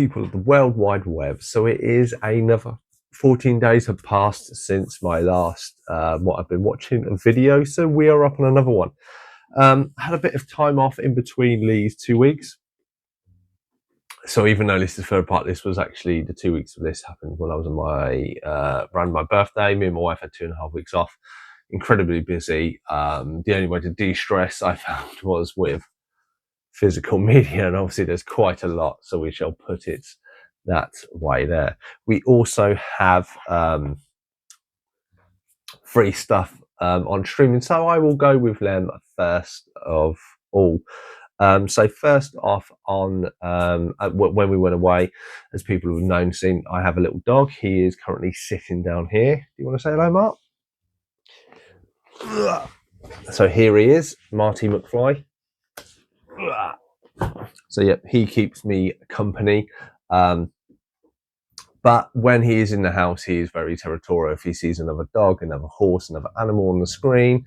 people of the World Wide Web. So it is another 14 days have passed since my last what I've been watching a video. So we are up on another one. Had a bit of time off in between Lee's 2 weeks. So even though this is the third part, this was actually the 2 weeks of this happened when I was on my around my birthday. Me and my wife had 2.5 weeks off. Incredibly busy. The only way to de-stress I found was with physical media, and obviously there's quite a lot, so we shall put it that way there. We also have free stuff on streaming, so I will go with them first of all. So first off, on when we went away, as people have known, seen, I have a little dog. He is currently sitting down here. Do you want to say hello, Mark? So here he is, Marty McFly. So yeah, he keeps me company. But when he is in the house, he is very territorial. If he sees another dog, another horse, another animal on the screen,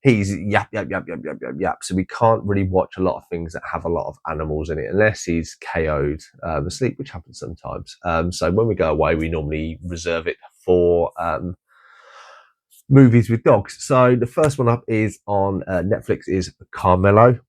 he's yap, yap, yap, yap, yap, yap, yap. So we can't really watch a lot of things that have a lot of animals in it unless he's KO'd asleep, which happens sometimes. So when we go away, we normally reserve it for movies with dogs. So the first one up is on Netflix is Carmelo.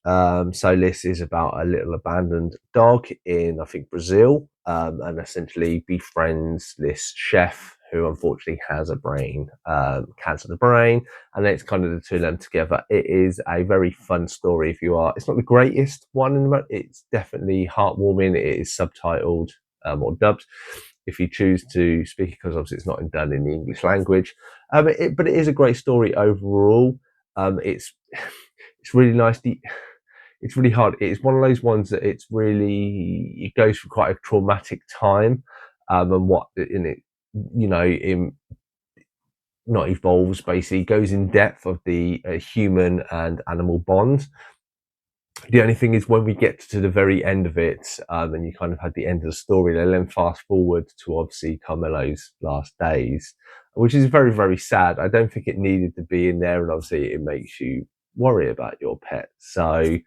So this is about a little abandoned dog in, I think, Brazil, and essentially befriends this chef who unfortunately has a brain cancer of the brain, and it's kind of the two of them together. It is a very fun story. If you are, it's not the greatest one, it's definitely heartwarming. It is subtitled or dubbed if you choose to speak it, because obviously it's not done in the English language. But it is a great story overall. It's really nice. It's really hard. It's one of those ones that it goes through quite a traumatic time, and what in it, not evolves, basically goes in depth of the human and animal bond. The only thing is when we get to the very end of it, and you kind of had the end of the story, they then fast forward to obviously Carmelo's last days, which is very, very sad. I don't think it needed to be in there, and obviously it makes you worry about your pet. So,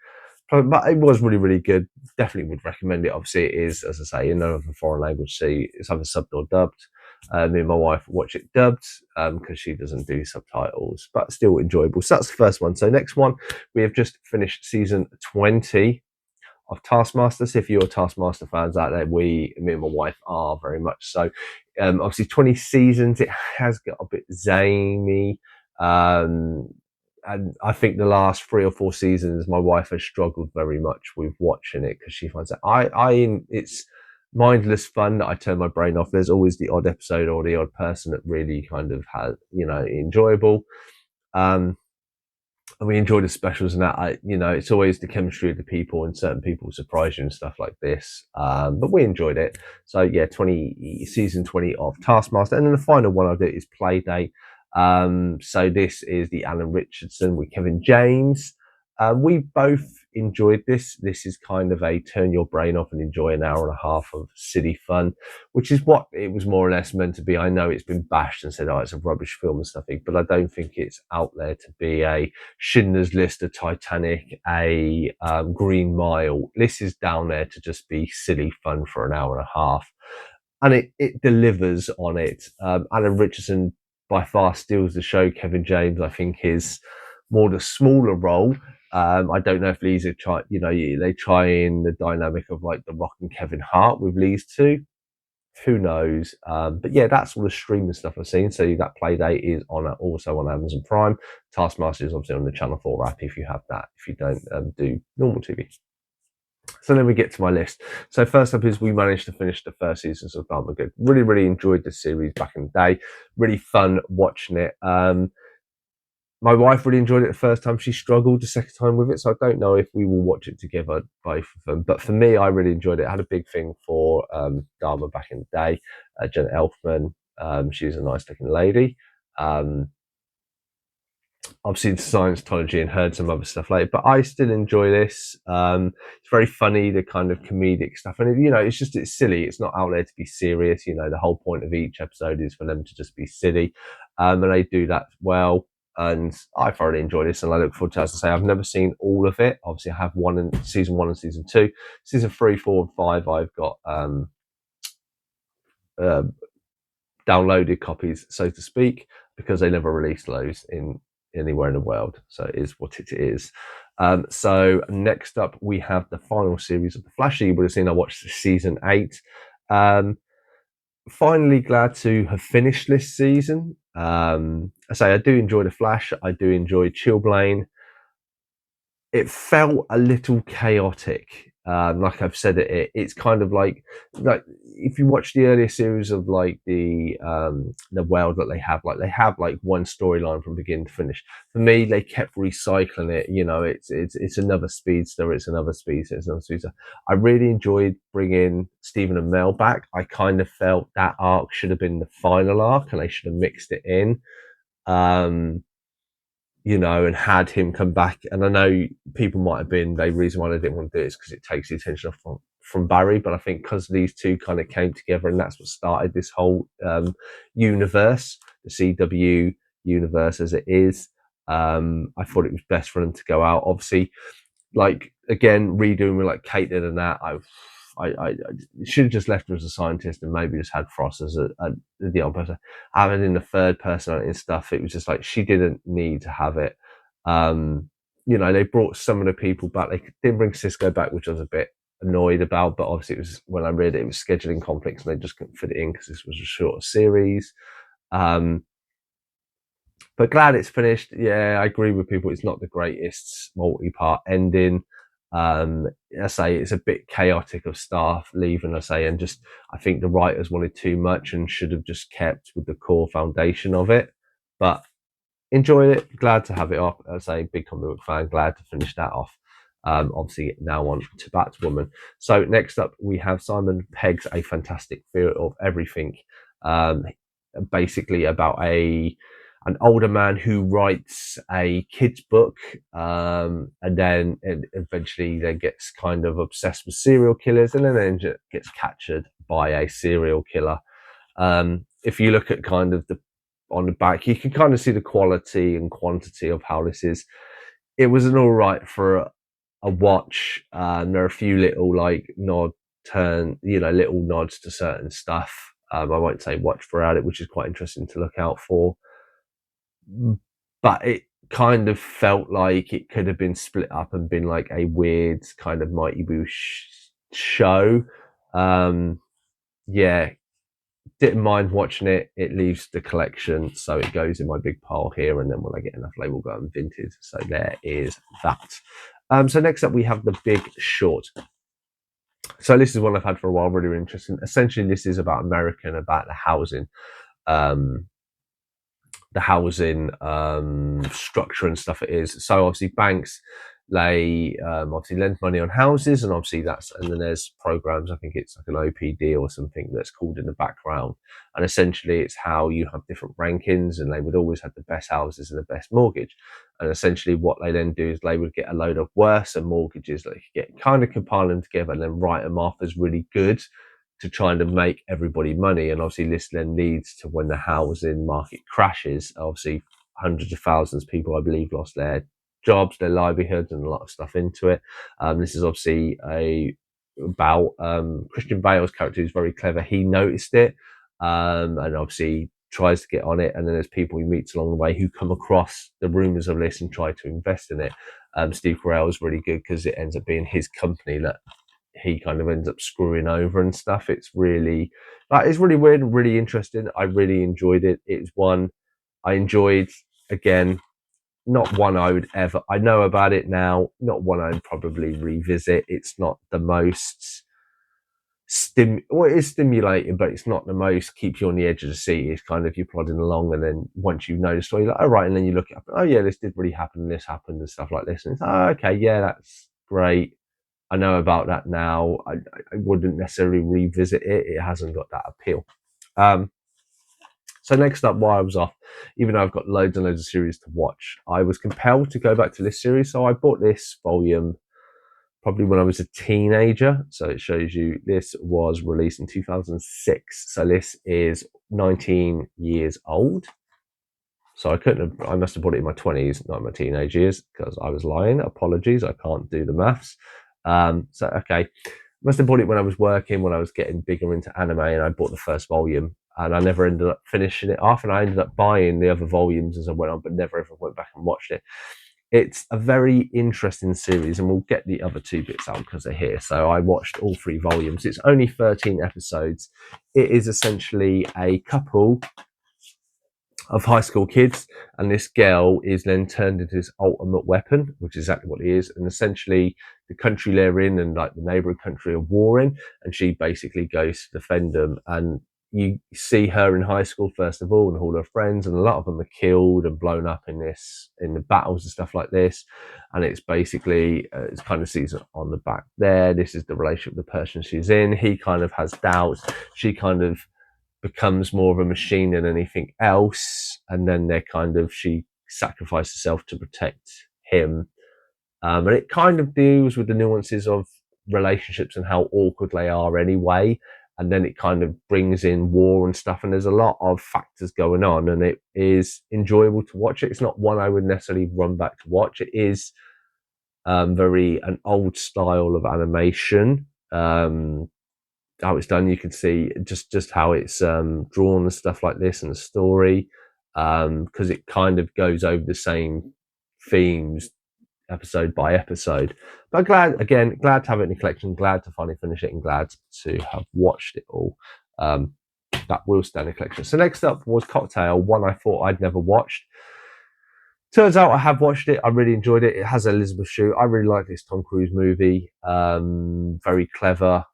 but it was really, really good. Definitely would recommend it. Obviously, it is, as I say, in another foreign language, so it's either subbed or dubbed. Me and my wife watch it dubbed because she doesn't do subtitles, but still enjoyable. So that's the first one. So next one, we have just finished season 20 of Taskmaster. So if you're Taskmaster fans out there, me and my wife are very much so. Obviously, 20 seasons. It has got a bit zany. And I think the last 3 or 4 seasons, my wife has struggled very much with watching it because she finds that it's mindless fun that I turn my brain off. There's always the odd episode or the odd person that really kind of has, enjoyable. And we enjoy the specials and that. It's always the chemistry of the people, and certain people surprise you and stuff like this. But we enjoyed it. So yeah, season 20 of Taskmaster, and then the final one I did is Playdate. So this is the Alan Richardson with Kevin James. We both enjoyed this. This is kind of a turn your brain off and enjoy an hour and a half of silly fun, which is what it was more or less meant to be. I know it's been bashed and said, oh, it's a rubbish film and stuff, but I don't think it's out there to be a Schindler's List, a Titanic, a Green Mile. This is down there to just be silly fun for an hour and a half. And it delivers on it. Alan Richardson by far steals the show. Kevin James, I think, is more the smaller role. I don't know if Lee's they try in the dynamic of like The Rock and Kevin Hart with Lee's two. Who knows? But yeah, that's all the streaming stuff I've seen. So that Playdate is also on Amazon Prime. Taskmaster is obviously on the Channel 4 app if you have that, if you don't do normal TV. So then we get to my list. So first up is we managed to finish the first season of Dharma Good. Really, really enjoyed the series back in the day. Really fun watching it. My wife really enjoyed it the first time. She struggled the second time with it. So I don't know if we will watch it together, both of them. But for me, I really enjoyed it. I had a big thing for Dharma back in the day. Jenna Elfman, she was a nice looking lady. I've seen Scientology and heard some other stuff like it, but I still enjoy this. It's very funny, the kind of comedic stuff. And, it's silly. It's not out there to be serious. The whole point of each episode is for them to just be silly. And they do that well. and I thoroughly enjoyed this, and I look forward to, as I say, I've never seen all of it. Obviously, I have season one and season two. Season 3, 4, and 5, I've got uh, downloaded copies, so to speak, because they never released those in anywhere in the world. So it is what it is. So next up, we have the final series of The Flash. You would have seen I watched season 8. Finally glad to have finished this season. I say I do enjoy The Flash. I do enjoy Chilblain. It felt a little chaotic. Like I've said, it's kind of like if you watch the earlier series of like the world that they have like one storyline from beginning to finish. For me, they kept recycling it. You know, it's another speedster, it's another speedster, it's another speedster. I really enjoyed bringing Stephen and Mel back. I kind of felt that arc should have been the final arc, and they should have mixed it in. You know, and had him come back. And I know people might have been, the reason why they didn't want to do it is because it takes the attention off from Barry. But I think because these two kind of came together, and that's what started this whole universe, the CW universe as it is, I thought it was best for them to go out. Obviously, like again, redoing with like Kate did and that, I should have just left her as a scientist and maybe just had Frost as the other person. Having in the third personality and stuff, it was just like she didn't need to have it. You know, they brought some of the people back. They didn't bring Cisco back, which I was a bit annoyed about, but obviously it was, when I read it, it was scheduling conflicts and they just couldn't fit it in because this was a shorter series. But glad it's finished. Yeah, I agree with people. It's not the greatest multi-part ending. I say it's a bit chaotic of staff leaving. I say, and just I think the writers wanted too much and should have just kept with the core foundation of it. But enjoyed it. Glad to have it off. I say, big comic book fan. Glad to finish that off. Obviously now on to Batwoman. So next up we have Simon Pegg's A Fantastic Theory of Everything. Basically about an older man who writes a kid's book, and then eventually then gets kind of obsessed with serial killers, and then gets captured by a serial killer. If you look at kind of on the back, you can kind of see the quality and quantity of how this is. It was an all right for a watch. There are a few little like little nods to certain stuff. I won't say watch throughout it, which is quite interesting to look out for. But it kind of felt like it could have been split up and been like a weird kind of Mighty Boosh show. Yeah, didn't mind watching it. It leaves the collection, so it goes in my big pile here, and then when I get enough label, go and vintage. So there is that. So next up we have The Big Short. So this is one I've had for a while, really interesting. Essentially, this is about America and about the housing structure and stuff it is. So obviously banks, they obviously lend money on houses, and obviously and then there's programs, I think it's like an OPD or something that's called in the background, and essentially it's how you have different rankings, and they would always have the best houses and the best mortgage. And essentially what they then do is they would get a load of worse mortgages, they could get kind of compile them together and then write them off as really good to try and make everybody money. And obviously this then leads to, when the housing market crashes, obviously hundreds of thousands of people, I believe, lost their jobs, their livelihoods, and a lot of stuff into it. This is obviously about Christian Bale's character, who's very clever. He noticed it, and obviously tries to get on it. And then there's people he meets along the way who come across the rumours of this and try to invest in it. Steve Carell is really good because it ends up being his company that he kind of ends up screwing over and stuff. It's really weird and really interesting. I really enjoyed it. It's one I enjoyed. Again, not one I would ever, I know about it now, not one I'd probably revisit. It's not the most it is stimulating, but it's not the most keep you on the edge of the seat. It's kind of, you're plodding along, and then once you know the story, you're like, oh right, and then you look up, oh yeah, this did really happen, this happened, and stuff like this, and it's, oh okay, yeah, that's great. I know about that now. I wouldn't necessarily revisit it. It hasn't got that appeal. So next up, while I was off, even though I've got loads and loads of series to watch, I was compelled to go back to this series. So I bought this volume probably when I was a teenager. So it shows you this was released in 2006. So this is 19 years old. So I must have bought it in my 20s, not in my teenage years, because I was lying. Apologies, I can't do the maths. So, okay. Must have bought it when I was working, when I was getting bigger into anime, and I bought the first volume. And I never ended up finishing it off, and I ended up buying the other volumes as I went on, but never ever went back and watched it. It's a very interesting series, and we'll get the other two bits out because they're here. So I watched all 3 volumes. It's only 13 episodes. It is essentially a couple of high school kids, and this girl is then turned into this ultimate weapon, which is exactly what it is. And essentially, the country they're in and like the neighbouring country are warring, and she basically goes to defend them. And you see her in high school first of all, and all her friends, and a lot of them are killed and blown up in the battles and stuff like this. And it's basically it's kind of sees it on the back there. This is the relationship with the person she's in. He kind of has doubts. She kind of becomes more of a machine than anything else, and then she sacrifices herself to protect him. And it kind of deals with the nuances of relationships and how awkward they are anyway. And then it kind of brings in war and stuff, and there's a lot of factors going on, and it is enjoyable to watch it. It's not one I would necessarily run back to watch. It is very an old style of animation. How it's done, you can see just how it's drawn and stuff like this, and the story, because it kind of goes over the same themes episode by episode. But glad to have it in the collection, glad to finally finish it, and glad to have watched it all. That will stand in the collection. So next up was Cocktail, one I thought I'd never watched. Turns out I have watched it. I really enjoyed it. It has Elizabeth Shue. I really like this Tom Cruise movie. Very clever,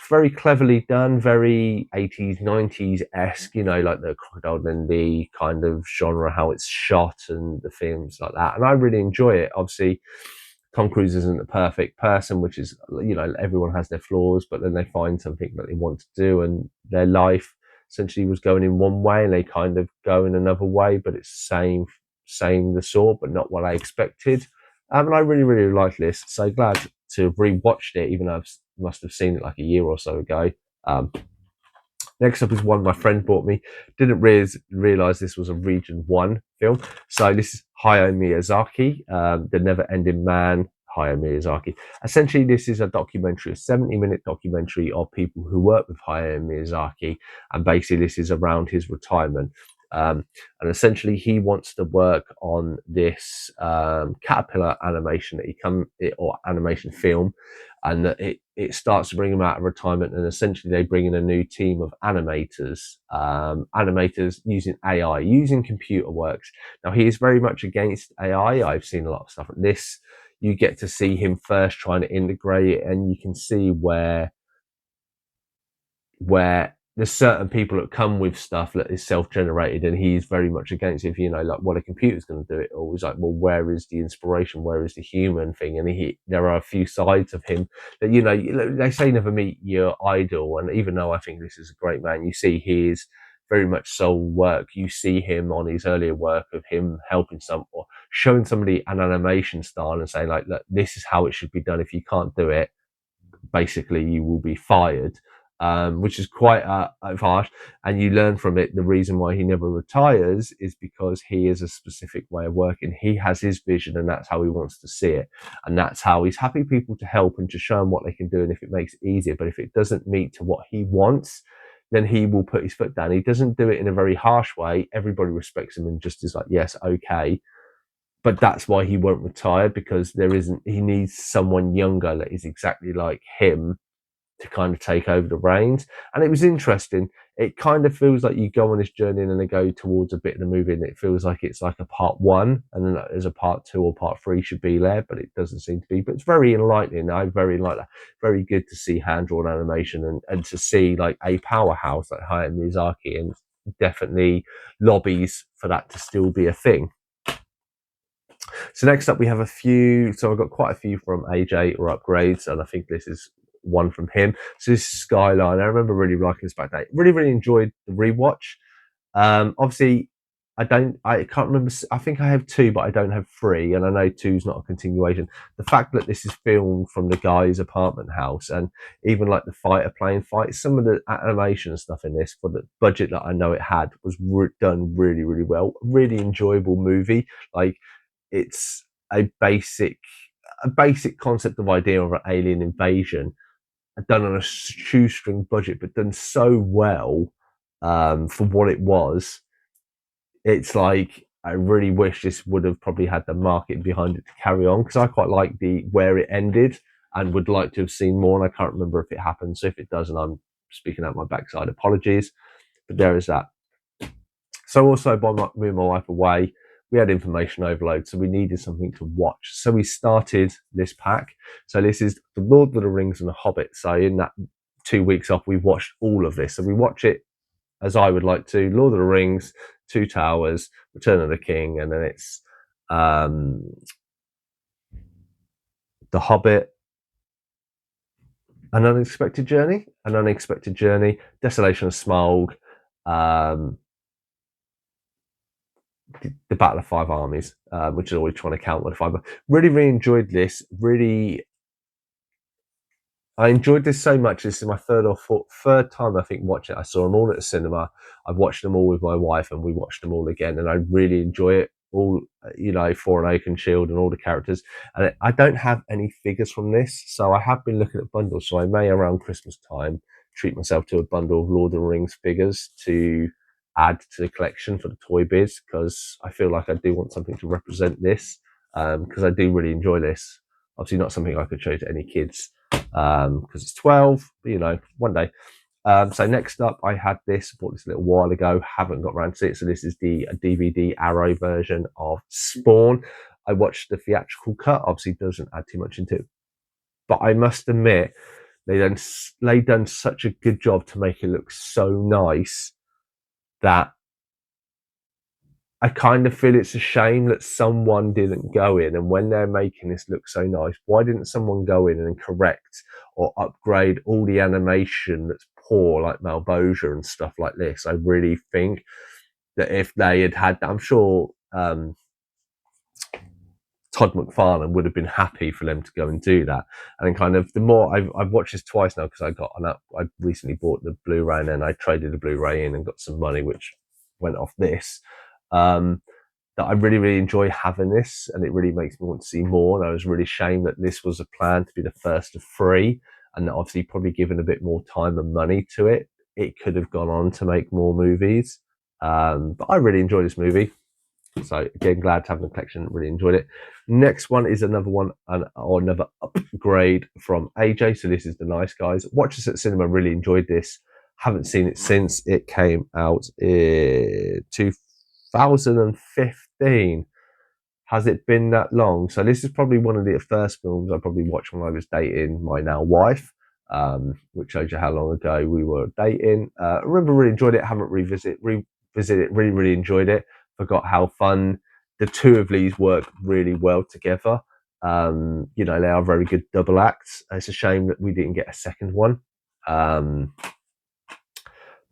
very cleverly done, very 80s, 90s-esque, like the Crocodile Dundee kind of genre, how it's shot and the films like that. And I really enjoy it. Obviously, Tom Cruise isn't the perfect person, which is, everyone has their flaws, but then they find something that they want to do, and their life essentially was going in one way and they kind of go in another way, but it's same the sort, but not what I expected. And I really, really like this. So glad to have rewatched it, even though I must have seen it like a year or so ago. Next up is one my friend bought me. Didn't realize this was a Region 1 film. So this is Hayao Miyazaki, The Never Ending Man, Hayao Miyazaki. Essentially, this is a documentary, a 70-minute documentary of people who work with Hayao Miyazaki. And basically, this is around his retirement. And essentially, he wants to work on this caterpillar animation or animation film, and that it starts to bring him out of retirement. And essentially, they bring in a new team of animators, using AI, using computer works. Now, he is very much against AI. I've seen a lot of stuff like this. You get to see him first trying to integrate it, and you can see where there's certain people that come with stuff that is self-generated, and he's very much against it. Like, what a computer's going to do it all. He's like, well, where is the inspiration? Where is the human thing? And there are a few sides of him that, they say never meet your idol. And even though I think this is a great man, you see his very much soul work. You see him on his earlier work of him helping or showing somebody an animation style and saying, like, look, this is how it should be done. If you can't do it, basically you will be fired. Which is quite harsh. And you learn from it the reason why he never retires is because he has a specific way of working. He has his vision, and that's how he wants to see it. And that's how he's happy people to help and to show him what they can do, and if it makes it easier. But if it doesn't meet to what he wants, then he will put his foot down. He doesn't do it in a very harsh way. Everybody respects him and just is like, yes, okay. But that's why he won't retire, because he needs someone younger that is exactly like him to kind of take over the reins. And it was interesting. It kind of feels like you go on this journey and then they go towards a bit of the movie, and it feels like it's like a part 1 and then there's a part 2 or part 3 should be there, but it doesn't seem to be. But it's very enlightening. I very like that. Very good to see hand-drawn animation and to see like a powerhouse like Hayao Miyazaki, and definitely lobbies for that to still be a thing. So next up we have I've got quite a few from AJ or upgrades, and I think this is one from him. So this is Skyline. I remember really liking this back then. Really, really enjoyed the rewatch. Obviously, I can't remember. I think I have two, but I don't have three, and I know two's not a continuation. The fact that this is filmed from the guy's apartment house, and even like the fighter plane fights, some of the animation and stuff in this for the budget that I know it had was done really, really well. Really enjoyable movie. Like it's a basic concept of idea of an alien invasion done on a shoestring budget, but done so well for what it was. It's like I really wish this would have probably had the market behind it to carry on, because I quite like the where it ended and would like to have seen more. And I can't remember if it happened. So if it doesn't, I'm speaking out my backside. Apologies, but there is that. So also by me and my wife away, we had information overload, so we needed something to watch. So we started this pack. So this is the Lord of the Rings and the Hobbit. So in that 2 weeks off, we watched all of this. So we watch it as I would like to: Lord of the Rings, Two Towers, Return of the King, and then it's The Hobbit, An Unexpected Journey, Desolation of Smaug, the Battle of Five Armies, which is always trying to count with five. Really, really enjoyed this. I enjoyed this so much. This is my third time, I think, watching it. I saw them all at the cinema. I've watched them all with my wife, and we watched them all again. And I really enjoy it all. For an Oakenshield and all the characters. And I don't have any figures from this, so I have been looking at bundles. So I may, around Christmas time, treat myself to a bundle of Lord of the Rings figures to add to the collection for the Toy Biz, because I feel like I do want something to represent this, because I do really enjoy this. Obviously, not something I could show to any kids because it's 12, but, one day. So next up, I had this, bought this a little while ago, haven't got around to it. So this is the DVD Arrow version of Spawn. I watched the theatrical cut, obviously doesn't add too much into it, but I must admit, they done such a good job to make it look so nice that I kind of feel it's a shame that someone didn't go in, and when they're making this look so nice, why didn't someone go in and correct or upgrade all the animation that's poor, like Malbosia and stuff like this? I really think that if they had that, I'm sure Todd McFarlane would have been happy for them to go and do that. And kind of the more I've watched this twice now, because I recently bought the Blu-ray, and then I traded the Blu-ray in and got some money, which went off this. That I really, really enjoy having this, and it really makes me want to see more. And I was really ashamed that this was a plan to be the first of three, and that obviously probably given a bit more time and money to it, it could have gone on to make more movies. But I really enjoyed this movie. So again, glad to have the collection, really enjoyed it. Next one is another one, or another upgrade from AJ. So this is The Nice Guys. Watched this at cinema, really enjoyed this. Haven't seen it since it came out in 2015. Has it been that long? So this is probably one of the first films I probably watched when I was dating my now wife, which shows you how long ago we were dating. I remember really enjoyed it. Haven't revisited it. Really, really enjoyed it. Forgot how fun the two of these work really well together. They are very good double acts. It's a shame that we didn't get a second one.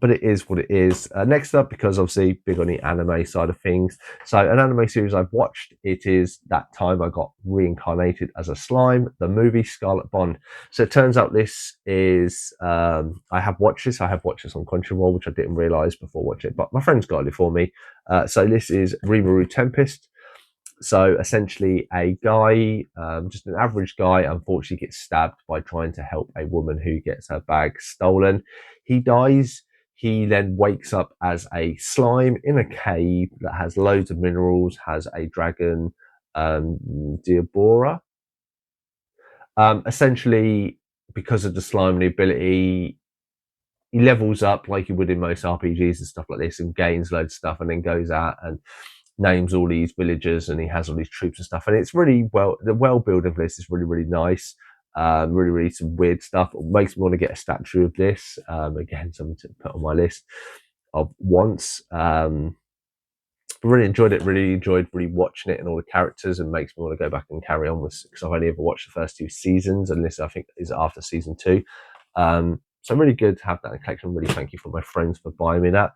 But it is what it is. Next up, because obviously big on the anime side of things. So an anime series I've watched, it is That Time I Got Reincarnated as a Slime, the movie Scarlet Bond. So it turns out this is, I have watched this on Crunchyroll, which I didn't realise before watching it, but my friend's got it for me. So this is Rimuru Tempest. So essentially a guy, just an average guy, unfortunately gets stabbed by trying to help a woman who gets her bag stolen. He dies. He then wakes up as a slime in a cave that has loads of minerals, has a dragon, Diabora. Essentially, because of the slime ability, he levels up like you would in most RPGs and stuff like this, and gains loads of stuff, and then goes out and names all these villagers, and he has all these troops and stuff. And it's really the world building for this is really, really nice. Really, really some weird stuff. It makes me want to get a statue of this. Again, something to put on my list of wants. Really enjoyed it. Really enjoyed watching it and all the characters, and makes me want to go back and carry on with, because I've only ever watched the first two seasons, and this I think is after season 2. So really good to have that in the collection. Really thank you for my friends for buying me that.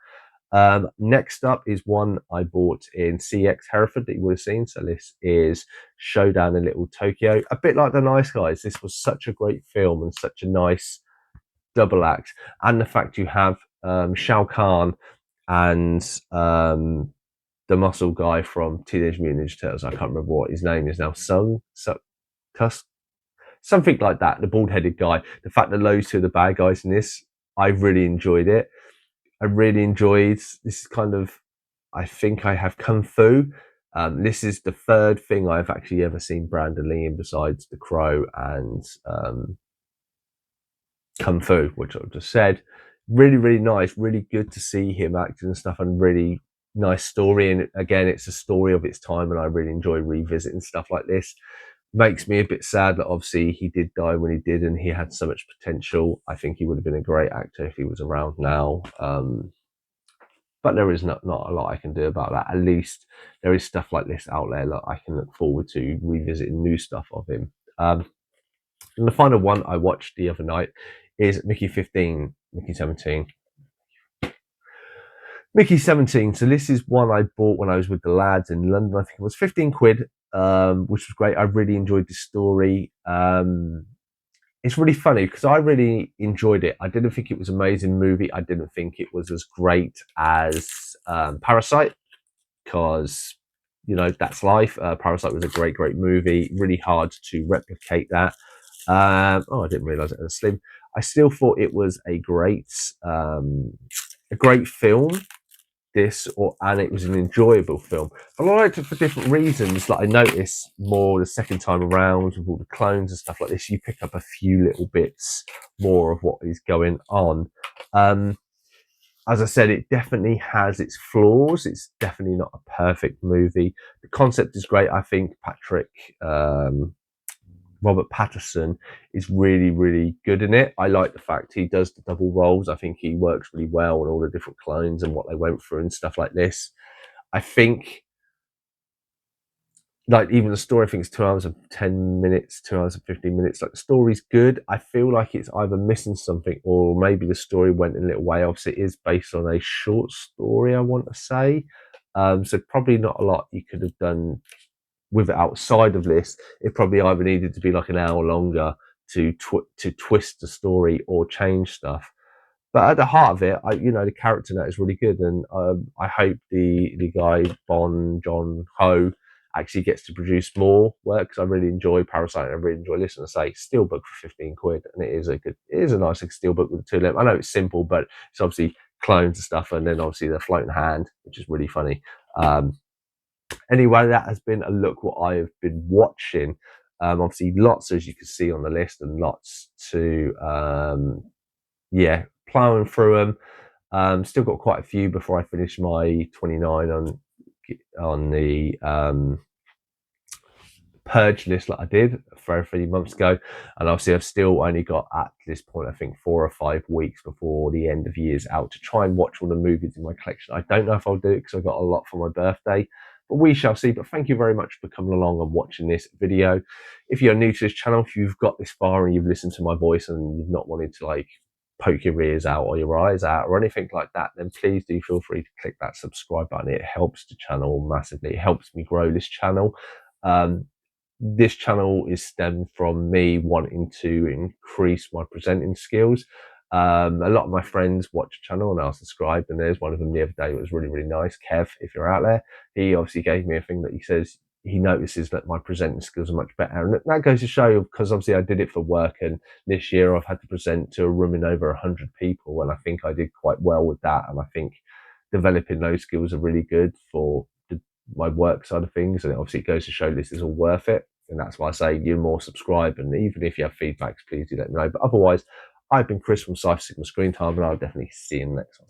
Next up is one I bought in CX Hereford that you would have seen. So this is Showdown in Little Tokyo. A bit like The Nice Guys. This was such a great film and such a nice double act. And the fact you have Shao Kahn and the muscle guy from Teenage Mutant Ninja Turtles. I can't remember what his name is now. Tusk, something like that. The bald-headed guy. The fact that those two are the bad guys in this, I really enjoyed it. I really enjoyed. This is kind of, I think I have kung fu. This is the third thing I've actually ever seen Brandon Lee in besides The Crow and kung fu, which I've just said. Really, really nice. Really good to see him acting and stuff, and really nice story. And again, it's a story of its time, and I really enjoy revisiting stuff like this. Makes me a bit sad that obviously he did die when he did, and he had so much potential. I think he would have been a great actor if he was around now. But there is not a lot I can do about that. At least there is stuff like this out there that I can look forward to revisiting new stuff of him. And the final one I watched the other night is Mickey 17. Mickey 17. So this is one I bought when I was with the lads in London. I think it was 15 quid, which was great. I really enjoyed the story. It's really funny because I really enjoyed it. I didn't think it was an amazing movie. I didn't think it was as great as Parasite, because, you know, that's life. Parasite was a great movie. Really hard to replicate that. I didn't realise it was slim. I still thought it was a great film. And it was an enjoyable film. But I liked it for different reasons. Like, I noticed more the second time around with all the clones and stuff like this, you pick up a few little bits more of what is going on. As I said, it definitely has its flaws. It's definitely not a perfect movie. The concept is great. I think Robert Pattinson is really, really good in it. I like the fact he does the double roles. I think he works really well on all the different clones and what they went through and stuff like this. I think, like, even the story, I think it's 2 hours and 10 minutes, 2 hours and 15 minutes. Like, the story's good. I feel like it's either missing something or maybe the story went a little way. Obviously, it is based on a short story, I want to say. So probably not a lot you could have done with it outside of this. It probably either needed to be like an hour longer to twist the story or change stuff. But at the heart of it, the character in that is really good, and I hope the guy Bon John Ho actually gets to produce more work, because I really enjoy Parasite and I really enjoy listening to say Steelbook for 15 quid, and it is a nice Steelbook with a 2 limb. I know it's simple, but it's obviously clones and stuff, and then obviously the floating hand, which is really funny. Anyway, that has been a look what I have been watching. Obviously, lots, as you can see on the list, and lots to, plowing through them. Still got quite a few before I finish my 29 on the purge list that I did for a few months ago. And obviously, I've still only got, at this point, I think 4 or 5 weeks before the end of year's out to try and watch all the movies in my collection. I don't know if I'll do it because I got a lot for my birthday, but we shall see. But thank you very much for coming along and watching this video. If you're new to this channel, if you've got this far and you've listened to my voice and you've not wanted to, like, poke your ears out or your eyes out or anything like that, then please do feel free to click that subscribe button. It helps the channel massively. It helps me grow this channel. This channel is stemmed from me wanting to increase my presenting skills. A lot of my friends watch the channel and are subscribed, and there's one of them the other day that was really, really nice. Kev, if you're out there, he obviously gave me a thing that he says he notices that my presenting skills are much better. And that goes to show, because obviously I did it for work, and this year I've had to present to a room in over 100 people, and I think I did quite well with that. And I think developing those skills are really good for my work side of things. And obviously it goes to show this is all worth it. And that's why I say you're more subscribed. And even if you have feedbacks, please do let me know. But otherwise, I've been Chris from Cypher Sigma Screen Time, and I'll definitely see you in the next one.